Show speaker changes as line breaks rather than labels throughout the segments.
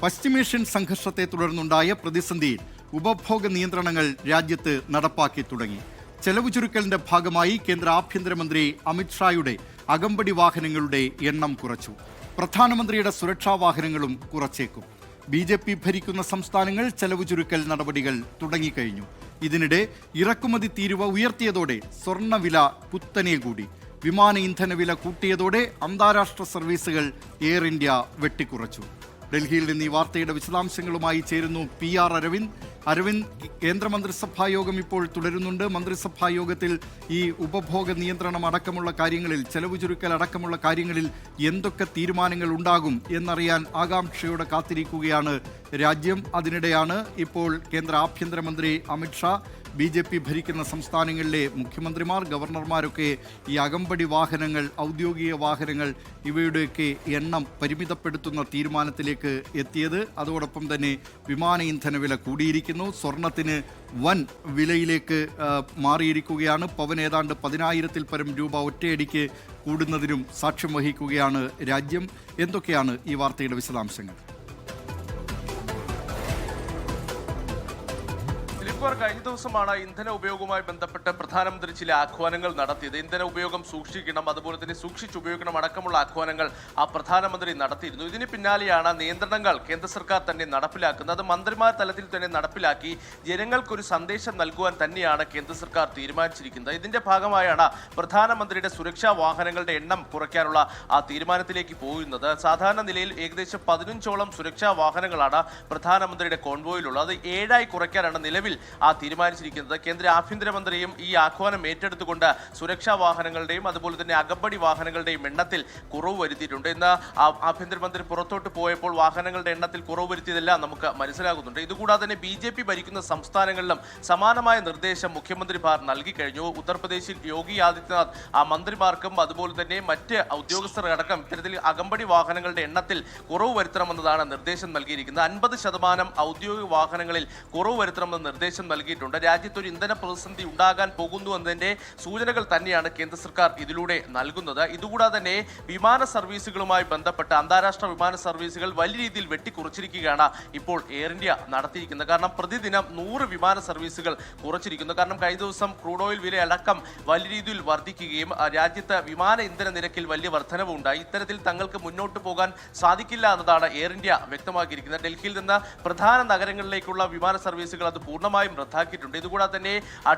പശ്ചിമേഷ്യൻ സംഘർഷത്തെ തുടർന്നുണ്ടായ പ്രതിസന്ധിയിൽ ഉപഭോഗ നിയന്ത്രണങ്ങൾ രാജ്യത്ത് നടപ്പാക്കി തുടങ്ങി. ചെലവ് ചുരുക്കലിന്റെ ഭാഗമായി കേന്ദ്ര ആഭ്യന്തരമന്ത്രി അമിത്ഷായുടെ അകമ്പടി വാഹനങ്ങളുടെ എണ്ണം കുറച്ചു. പ്രധാനമന്ത്രിയുടെ സുരക്ഷാ വാഹനങ്ങളും കുറച്ചേക്കും. BJP ഭരിക്കുന്ന സംസ്ഥാനങ്ങൾ ചെലവ് ചുരുക്കൽ നടപടികൾ തുടങ്ങിക്കഴിഞ്ഞു. ഇതിനിടെ ഇറക്കുമതി തീരുവ ഉയർത്തിയതോടെ സ്വർണ്ണവില കുത്തനെ കൂടി. വിമാന ഇന്ധന വില കൂട്ടിയതോടെ അന്താരാഷ്ട്ര സർവീസുകൾ എയർ ഇന്ത്യ വെട്ടിക്കുറച്ചു. ഡൽഹിയിൽ നിന്ന് ഈ വാർത്തയുടെ വിശദാംശങ്ങളുമായി ചേരുന്നു PR അരവിന്ദ്. കേന്ദ്രമന്ത്രിസഭാ യോഗം ഇപ്പോൾ തുടരുന്നുണ്ട്. മന്ത്രിസഭാ യോഗത്തിൽ ഈ ഉപഭോഗ നിയന്ത്രണം അടക്കമുള്ള കാര്യങ്ങളിൽ, ചെലവ് ചുരുക്കൽ അടക്കമുള്ള കാര്യങ്ങളിൽ എന്തൊക്കെ തീരുമാനങ്ങൾ ഉണ്ടാകും എന്നറിയാൻ ആകാംക്ഷയോടെ കാത്തിരിക്കുകയാണ് രാജ്യം. അതിനിടെയാണ് ഇപ്പോൾ കേന്ദ്ര ആഭ്യന്തരമന്ത്രി അമിത്ഷാ, BJP ഭരിക്കുന്ന സംസ്ഥാനങ്ങളിലെ മുഖ്യമന്ത്രിമാർ, ഗവർണർമാരൊക്കെ ഈ അകമ്പടി വാഹനങ്ങൾ, ഔദ്യോഗിക വാഹനങ്ങൾ ഇവയുടെയൊക്കെ എണ്ണം പരിമിതപ്പെടുത്തുന്ന തീരുമാനത്തിലേക്ക് എത്തിയത്. അതോടൊപ്പം തന്നെ വിമാന ഇന്ധന വില കൂടിയിരിക്കുന്നു. സ്വർണത്തിന് വൻ വിലയിലേക്ക് മാറിയിരിക്കുകയാണ്. പവൻ ഏതാണ്ട് 10,000-ൽ പരം രൂപ ഒറ്റയടിക്ക് കൂടുന്നതിനും സാക്ഷ്യം വഹിക്കുകയാണ് രാജ്യം. എന്തൊക്കെയാണ് ഈ വാർത്തയുടെ വിശദാംശങ്ങൾ?
കഴിഞ്ഞ ദിവസമാണ് ഇന്ധന ഉപയോഗവുമായി ബന്ധപ്പെട്ട് പ്രധാനമന്ത്രി ചില ആഹ്വാനങ്ങൾ നടത്തിയത്. ഇന്ധന ഉപയോഗം സൂക്ഷിക്കണം, അതുപോലെ തന്നെ സൂക്ഷിച്ചുപയോഗിക്കണം അടക്കമുള്ള ആഹ്വാനങ്ങൾ പ്രധാനമന്ത്രി നടത്തിയിരുന്നു. ഇതിന് പിന്നാലെയാണ് നിയന്ത്രണങ്ങൾ കേന്ദ്ര സർക്കാർ തന്നെ നടപ്പിലാക്കുന്നത്. അത് മന്ത്രിമാർ തലത്തിൽ തന്നെ നടപ്പിലാക്കി ജനങ്ങൾക്കൊരു സന്ദേശം നൽകുവാൻ തന്നെയാണ് കേന്ദ്ര സർക്കാർ തീരുമാനിച്ചിരിക്കുന്നത്. ഇതിന്റെ ഭാഗമായാണ് പ്രധാനമന്ത്രിയുടെ സുരക്ഷാ വാഹനങ്ങളുടെ എണ്ണം കുറയ്ക്കാനുള്ള തീരുമാനത്തിലേക്ക് പോകുന്നത്. സാധാരണ നിലയിൽ ഏകദേശം 15ഓളം സുരക്ഷാ വാഹനങ്ങളാണ് പ്രധാനമന്ത്രിയുടെ കോൺവോയിലുള്ളത്. അത് 7ആയി കുറയ്ക്കാനാണ് നിലവിൽ തീരുമാനിച്ചിരിക്കുന്നത്. കേന്ദ്ര ആഭ്യന്തരമന്ത്രിയും ഈ ആഹ്വാനം ഏറ്റെടുത്തുകൊണ്ട് സുരക്ഷാ വാഹനങ്ങളുടെയും അതുപോലെ തന്നെ അകമ്പടി വാഹനങ്ങളുടെയും എണ്ണത്തിൽ കുറവ് വരുത്തിയിട്ടുണ്ട്. ഇന്ന് ആഭ്യന്തരമന്ത്രി പുറത്തോട്ട് പോയപ്പോൾ വാഹനങ്ങളുടെ എണ്ണത്തിൽ കുറവ് വരുത്തിയതെല്ലാം നമുക്ക് മനസ്സിലാകുന്നുണ്ട്. ഇതുകൂടാതെ തന്നെ BJP ഭരിക്കുന്ന സംസ്ഥാനങ്ങളിലും സമാനമായ നിർദ്ദേശം മുഖ്യമന്ത്രിമാർ നൽകി കഴിഞ്ഞു. ഉത്തർപ്രദേശിൽ യോഗി ആദിത്യനാഥ് മന്ത്രിമാർക്കും അതുപോലെ തന്നെ മറ്റ് ഉദ്യോഗസ്ഥരടക്കം ഇത്തരത്തിൽ അകമ്പടി വാഹനങ്ങളുടെ എണ്ണത്തിൽ കുറവ് വരുത്തണമെന്നതാണ് നിർദ്ദേശം നൽകിയിരിക്കുന്നത്. 50% ഔദ്യോഗിക വാഹനങ്ങളിൽ കുറവ് വരുത്തണമെന്ന നിർദ്ദേശം നൽകിയിട്ടുണ്ട്. രാജ്യത്ത് ഒരു ഇന്ധന പ്രതിസന്ധി ഉണ്ടാകാൻ പോകുന്നു എന്നതിന്റെ സൂചനകൾ തന്നെയാണ് കേന്ദ്ര സർക്കാർ ഇതിലൂടെ നൽകുന്നത്. ഇതുകൂടാതെ തന്നെ വിമാന സർവീസുകളുമായി ബന്ധപ്പെട്ട് അന്താരാഷ്ട്ര വിമാന സർവീസുകൾ വലിയ രീതിയിൽ വെട്ടിക്കുറച്ചിരിക്കുകയാണ് ഇപ്പോൾ എയർ ഇന്ത്യ നടത്തിയിരിക്കുന്നത്. കാരണം പ്രതിദിനം 100 വിമാന സർവീസുകൾ കുറച്ചിരിക്കുന്നു. കാരണം കഴിഞ്ഞ ദിവസം ക്രൂഡ് ഓയിൽ വില അടക്കം വലിയ രീതിയിൽ വർദ്ധിക്കുകയും രാജ്യത്ത് വിമാന ഇന്ധന നിരക്കിൽ വലിയ വർധനവ് ഉണ്ടായി. ഇത്തരത്തിൽ തങ്ങൾക്ക് മുന്നോട്ട് പോകാൻ സാധിക്കില്ല എന്നതാണ് എയർ ഇന്ത്യ വ്യക്തമാക്കിയിരിക്കുന്നത്. ഡൽഹിയിൽ നിന്ന് പ്രധാന നഗരങ്ങളിലേക്കുള്ള വിമാന സർവീസുകൾ അത് പൂർണ്ണമായും റദ്ദാക്കിയിട്ടുണ്ട്. ഇതുകൂടാതെ തന്നെ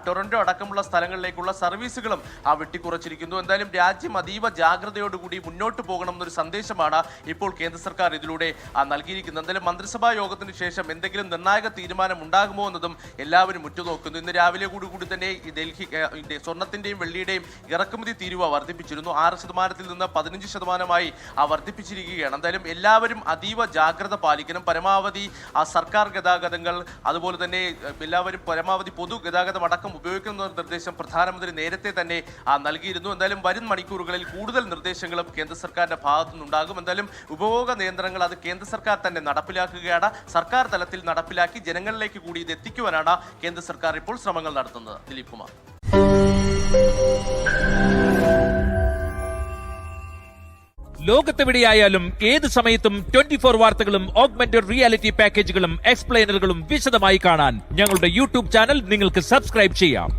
ടൊറന്റോ അടക്കമുള്ള സ്ഥലങ്ങളിലേക്കുള്ള സർവീസുകളും വെട്ടിക്കുറച്ചിരിക്കുന്നു. എന്തായാലും രാജ്യം അതീവ ജാഗ്രതയോടുകൂടി മുന്നോട്ട് പോകണം എന്നൊരു സന്ദേശമാണ് ഇപ്പോൾ കേന്ദ്ര സർക്കാർ ഇതിലൂടെ നൽകിയിരിക്കുന്നത്. എന്തായാലും മന്ത്രിസഭാ യോഗത്തിന് ശേഷം എന്തെങ്കിലും നിർണായക തീരുമാനം ഉണ്ടാകുമോ എന്നതും എല്ലാവരും ഉറ്റുനോക്കുന്നു. ഇന്ന് രാവിലെ കൂടി തന്നെ ഡൽഹി സ്വർണത്തിന്റെയും വെള്ളിയുടെയും ഇറക്കുമതി തീരുവ വർദ്ധിപ്പിച്ചിരുന്നു. 6% നിന്ന് 15% വർദ്ധിപ്പിച്ചിരിക്കുകയാണ്. എന്തായാലും എല്ലാവരും അതീവ ജാഗ്രത പാലിക്കണം. പരമാവധി സർക്കാർ ഗതാഗതങ്ങൾ അതുപോലെ തന്നെ എല്ലാവരും പരമാവധി പൊതുഗതാഗതം അടക്കം ഉപയോഗിക്കുന്ന നിർദ്ദേശം പ്രധാനമന്ത്രി നേരത്തെ തന്നെ നൽകിയിരുന്നു. എന്തായാലും വരും മണിക്കൂറുകളിൽ കൂടുതൽ നിർദ്ദേശങ്ങളും കേന്ദ്ര സർക്കാരിന്റെ ഭാഗത്തു നിന്നുണ്ടാകും. എന്തായാലും ഉപഭോഗ നിയന്ത്രണങ്ങൾ അത് കേന്ദ്ര സർക്കാർ തന്നെ നടപ്പിലാക്കുകയാണ്. സർക്കാർ തലത്തിൽ നടപ്പിലാക്കി ജനങ്ങളിലേക്ക് കൂടി ഇത് എത്തിക്കുവാനാണ് കേന്ദ്ര സർക്കാർ ഇപ്പോൾ ശ്രമങ്ങൾ നടത്തുന്നത്. ദിലീപ് കുമാർ.
ലോകത്തെവിടെയായാലും ഏത് സമയത്തും 24 വാർത്തകളും ഓഗ്മെന്റഡ് റിയാലിറ്റി പാക്കേജുകളും എക്സ്പ്ലെയിനറുകളും വിശദമായി കാണാൻ ഞങ്ങളുടെ YouTube ചാനൽ നിങ്ങൾക്ക് സബ്സ്ക്രൈബ് ചെയ്യാം.